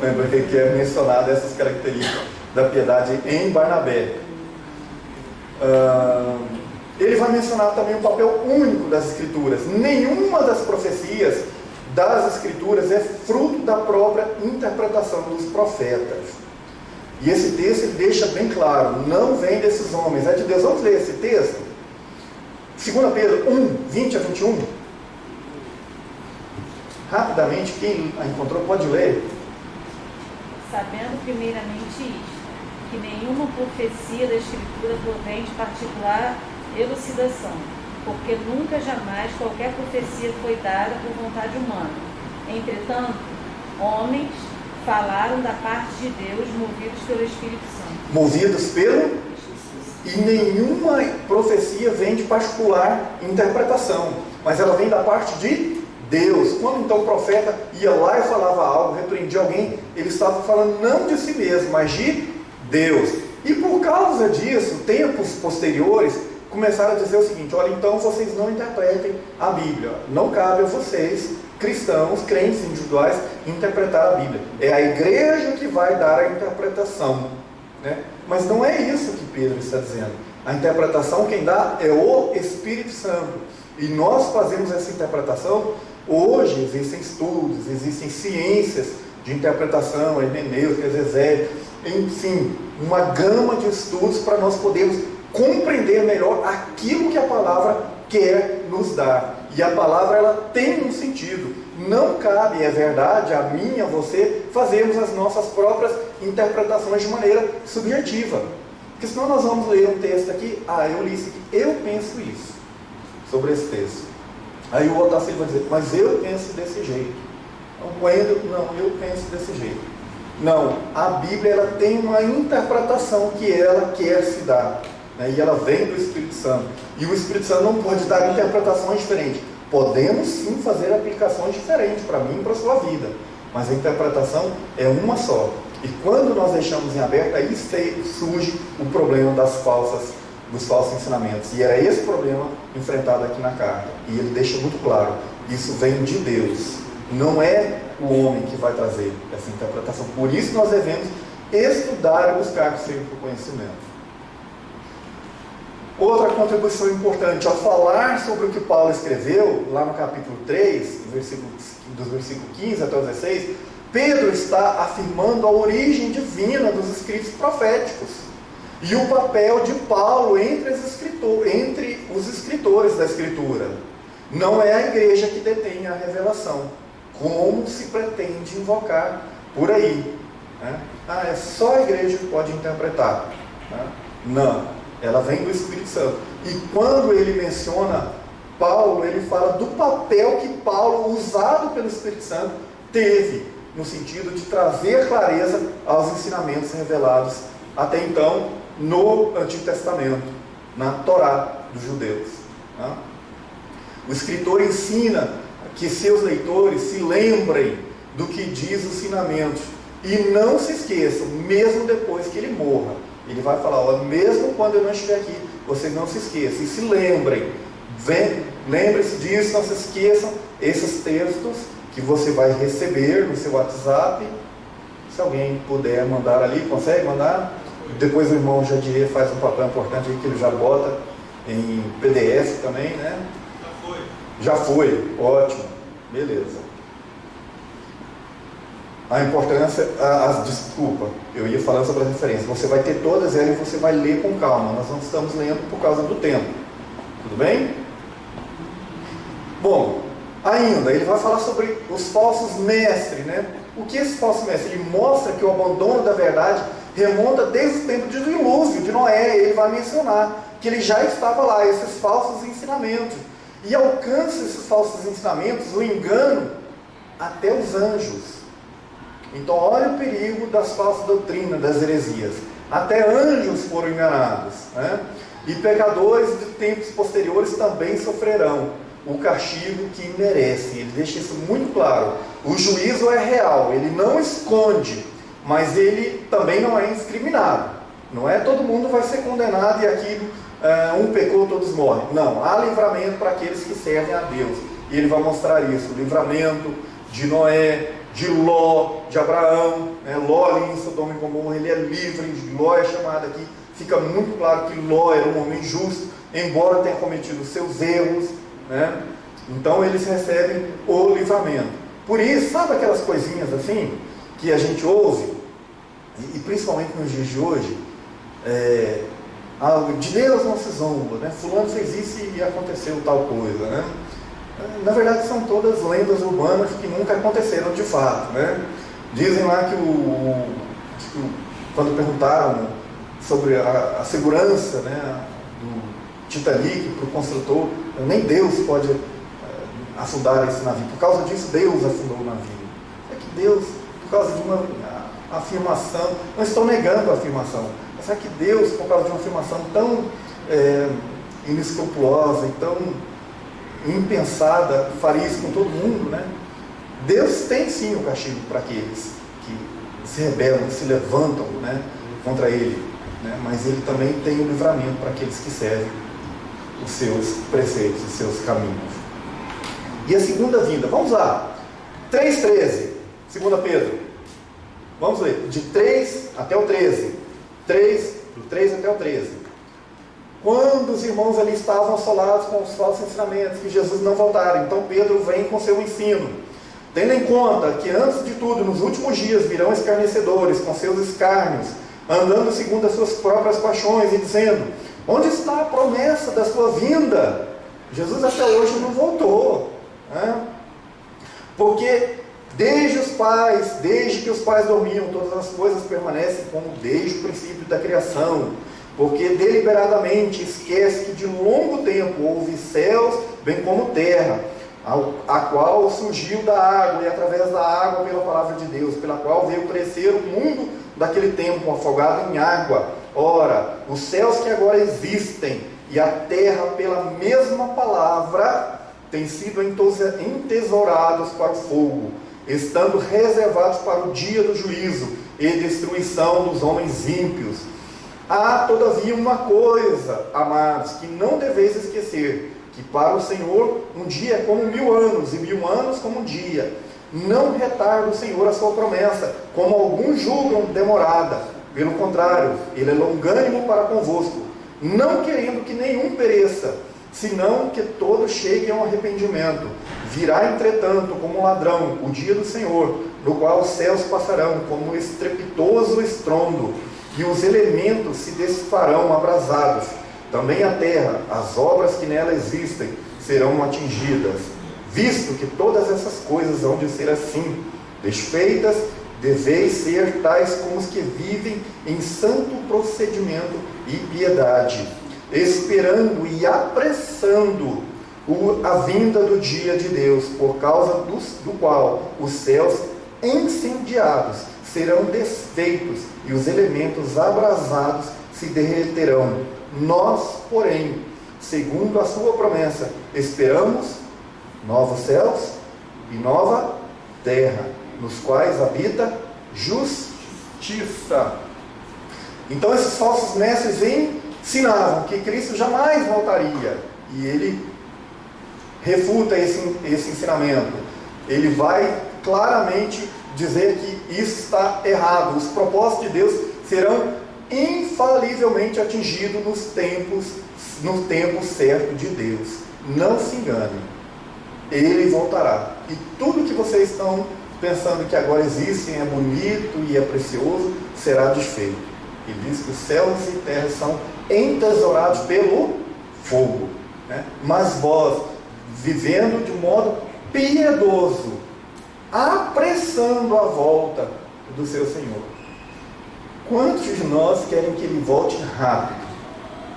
Lembrei que é mencionado essas características da piedade em Barnabé. Ele vai mencionar também o papel único das Escrituras. Nenhuma das profecias das Escrituras é fruto da própria interpretação dos profetas. E esse texto ele deixa bem claro, não vem desses homens, é de Deus. Vamos ler esse texto? 2 Pedro 1, 20 a 21. Rapidamente, quem a encontrou pode ler. Sabendo primeiramente isto, que nenhuma profecia da Escritura provém de particular elucidação, porque nunca jamais qualquer profecia foi dada por vontade humana. Entretanto, homens falaram da parte de Deus, movidos pelo Espírito Santo. Movidos pelo? E nenhuma profecia vem de particular interpretação, mas ela vem da parte de Deus. Quando então o profeta ia lá e falava algo, repreendia alguém, ele estava falando não de si mesmo, mas de Deus. E por causa disso, tempos posteriores começaram a dizer o seguinte: olha, então vocês não interpretem a Bíblia, não cabe a vocês, cristãos, crentes individuais, interpretar a Bíblia. É a igreja que vai dar a interpretação, né? Mas não é isso que Pedro está dizendo. A interpretação quem dá é o Espírito Santo. E nós fazemos essa interpretação. Hoje existem estudos, existem ciências de interpretação, hermenêutica, exegese, enfim, uma gama de estudos para nós podermos compreender melhor aquilo que a palavra quer nos dar. E a palavra ela tem um sentido. Não cabe, é verdade, a mim, a você, fazermos as nossas próprias interpretações de maneira subjetiva. Porque senão nós vamos ler um texto aqui, eu li isso aqui, eu penso isso sobre esse texto. Aí o outro vai dizer, mas eu penso desse jeito. Não, eu penso desse jeito. Não, a Bíblia ela tem uma interpretação que ela quer se dar, né? E ela vem do Espírito Santo. E o Espírito Santo não pode dar interpretações diferentes. Podemos sim fazer aplicações diferentes para mim e para a sua vida, mas a interpretação é uma só. E quando nós deixamos em aberto, aí surge o problema dos falsos ensinamentos. E era esse problema enfrentado aqui na carta. E ele deixa muito claro, isso vem de Deus. Não é o homem que vai trazer essa interpretação. Por isso nós devemos estudar e buscar sempre o conhecimento. Outra contribuição importante, ao falar sobre o que Paulo escreveu, lá no capítulo 3, dos versículos 15 até o 16, Pedro está afirmando a origem divina dos escritos proféticos e o papel de Paulo entre os escritores da Escritura. Não é a igreja que detém a revelação, como se pretende invocar por aí, né? É só a igreja que pode interpretar, né? Não, ela vem do Espírito Santo. E quando ele menciona Paulo, ele fala do papel que Paulo, usado pelo Espírito Santo, teve no sentido de trazer clareza aos ensinamentos revelados até então no Antigo Testamento, na Torá dos judeus, né? O escritor ensina que seus leitores se lembrem do que diz os ensinamentos e não se esqueçam, mesmo depois que ele morra. Ele vai falar, mesmo quando eu não estiver aqui, vocês não se esqueçam, e se lembrem, lembrem-se disso, não se esqueçam esses textos que você vai receber no seu WhatsApp. Se alguém puder mandar ali, consegue mandar? Depois o irmão Jadier faz um papel importante aí que ele já bota em PDF também, né? Já foi, ótimo, beleza. A importância, desculpa, eu ia falando sobre as referências. Você vai ter todas elas e você vai ler com calma. Nós não estamos lendo por causa do tempo. Tudo bem? Bom, ainda, ele vai falar sobre os falsos mestres, né? O que é esse falso mestre? Ele mostra que o abandono da verdade remonta desde o tempo do dilúvio, de Noé. Ele vai mencionar que ele já estava lá, esses falsos ensinamentos. E alcança esses falsos ensinamentos, o engano, até os anjos. Então olha o perigo das falsas doutrinas, das heresias. Até anjos foram enganados, né? E pecadores de tempos posteriores também sofrerão o castigo que merecem. Ele deixa isso muito claro. O juízo é real, ele não esconde, mas ele também não é indiscriminado. Não é todo mundo vai ser condenado e aquilo, um pecou, todos morrem. Não, há livramento para aqueles que servem a Deus. E ele vai mostrar isso, o livramento de Noé, de Ló, de Abraão, né? Ló ali em Sodoma e Gomorra, ele é livre, Ló é chamado aqui, fica muito claro que Ló era um homem justo, embora tenha cometido seus erros, né? Então eles recebem o livramento. Por isso, sabe aquelas coisinhas assim, que a gente ouve, e principalmente nos dias de hoje, de Deus não se zomba, né? Fulano fez isso e aconteceu tal coisa, né? Na verdade são todas lendas urbanas que nunca aconteceram de fato, né? Dizem lá que quando perguntaram sobre a segurança, né, do Titanic para o construtor, nem Deus pode afundar esse navio. Por causa disso Deus afundou o navio. É que Deus, por causa de uma afirmação, não estou negando a afirmação, mas é que Deus, por causa de uma afirmação tão inescrupulosa e tão impensada, faria isso com todo mundo, né? Deus tem sim o castigo para aqueles que se rebelam, que se levantam, né, contra Ele, né? Mas Ele também tem o livramento para aqueles que servem os seus preceitos, os seus caminhos. E a segunda vinda, vamos lá, 3,13, 2 Pedro, vamos ler, de 3 até o 13, do 3 até o 13. Quando os irmãos ali estavam assolados com os falsos ensinamentos, que Jesus não voltara, então Pedro vem com seu ensino, tendo em conta que antes de tudo, nos últimos dias, virão escarnecedores com seus escárnios, andando segundo as suas próprias paixões e dizendo: onde está a promessa da sua vinda? Jesus até hoje não voltou, né? Porque desde que os pais dormiam, todas as coisas permanecem como desde o princípio da criação. Porque deliberadamente esquece que de longo tempo houve céus, bem como terra, a qual surgiu da água, e através da água pela palavra de Deus, pela qual veio crescer o mundo daquele tempo, afogado em água. Ora, os céus que agora existem e a terra pela mesma palavra têm sido entesourados para o fogo, estando reservados para o dia do juízo e destruição dos homens ímpios. Há, todavia, uma coisa, amados, que não deveis esquecer, que para o Senhor um dia é como 1000 anos, e 1000 anos como um dia. Não retarda o Senhor a sua promessa, como alguns julgam demorada. Pelo contrário, Ele é longânimo para convosco, não querendo que nenhum pereça, senão que todos cheguem ao arrependimento. Virá, entretanto, como um ladrão, o dia do Senhor, no qual os céus passarão como um estrepitoso estrondo, e os elementos se desfarão abrasados. Também a terra, as obras que nela existem, serão atingidas. Visto que todas essas coisas hão de ser assim, desfeitas, deveis ser tais como os que vivem em santo procedimento e piedade, esperando e apressando a vinda do dia de Deus, por causa do qual os céus incendiados serão desfeitos e os elementos abrasados se derreterão. Nós, porém, segundo a sua promessa, esperamos novos céus e nova terra, nos quais habita justiça. Então esses falsos mestres ensinavam que Cristo jamais voltaria, e ele refuta esse ensinamento. Ele vai claramente dizer que isso está errado. Os propósitos de Deus serão infalivelmente atingidos no tempo certo de Deus. Não se engane, Ele voltará, e tudo que vocês estão pensando que agora existe, é bonito e é precioso, será desfeito. Ele diz que os céus e terra são entesourados pelo fogo, né? Mas vós, vivendo de um modo piedoso, apressando a volta do seu Senhor. Quantos de nós querem que Ele volte rápido?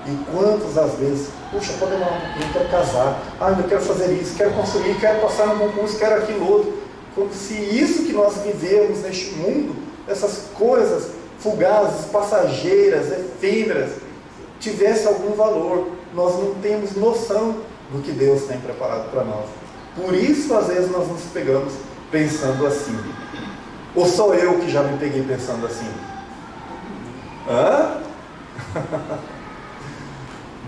E quantas às vezes, puxa, pode demorar um pouquinho, eu quero casar, eu quero fazer isso, quero construir, quero passar no concurso, quero aquilo outro. Como se isso que nós vivemos neste mundo, essas coisas fugazes, passageiras, efêmeras, tivesse algum valor. Nós não temos noção do que Deus tem preparado para nós. Por isso, às vezes, nós nos pegamos pensando assim. Ou só eu que já me peguei pensando assim?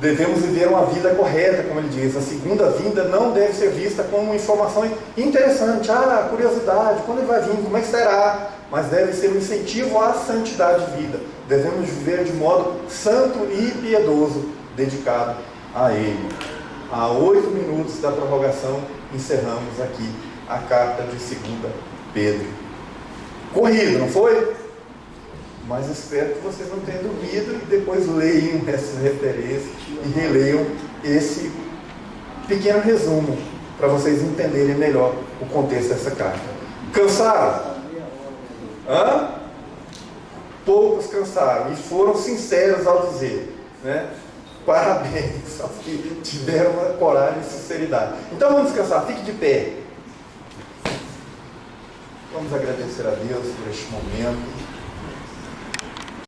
Devemos viver uma vida correta, como ele diz. A segunda vinda não deve ser vista como uma informação interessante. Curiosidade, quando ele vai vir, como é que será? Mas deve ser um incentivo à santidade de vida. Devemos viver de modo santo e piedoso, dedicado a Ele. A 8 minutos da prorrogação, encerramos aqui a carta de 2 Pedro. Corrido, não foi? Mas espero que vocês não tenham dormido e depois leiam essas referências e releiam esse pequeno resumo para vocês entenderem melhor o contexto dessa carta. Cansaram? Hã? Poucos cansaram e foram sinceros ao dizer, né? Parabéns aos que tiveram uma coragem e sinceridade. Então vamos descansar, fique de pé. Vamos agradecer a Deus por este momento.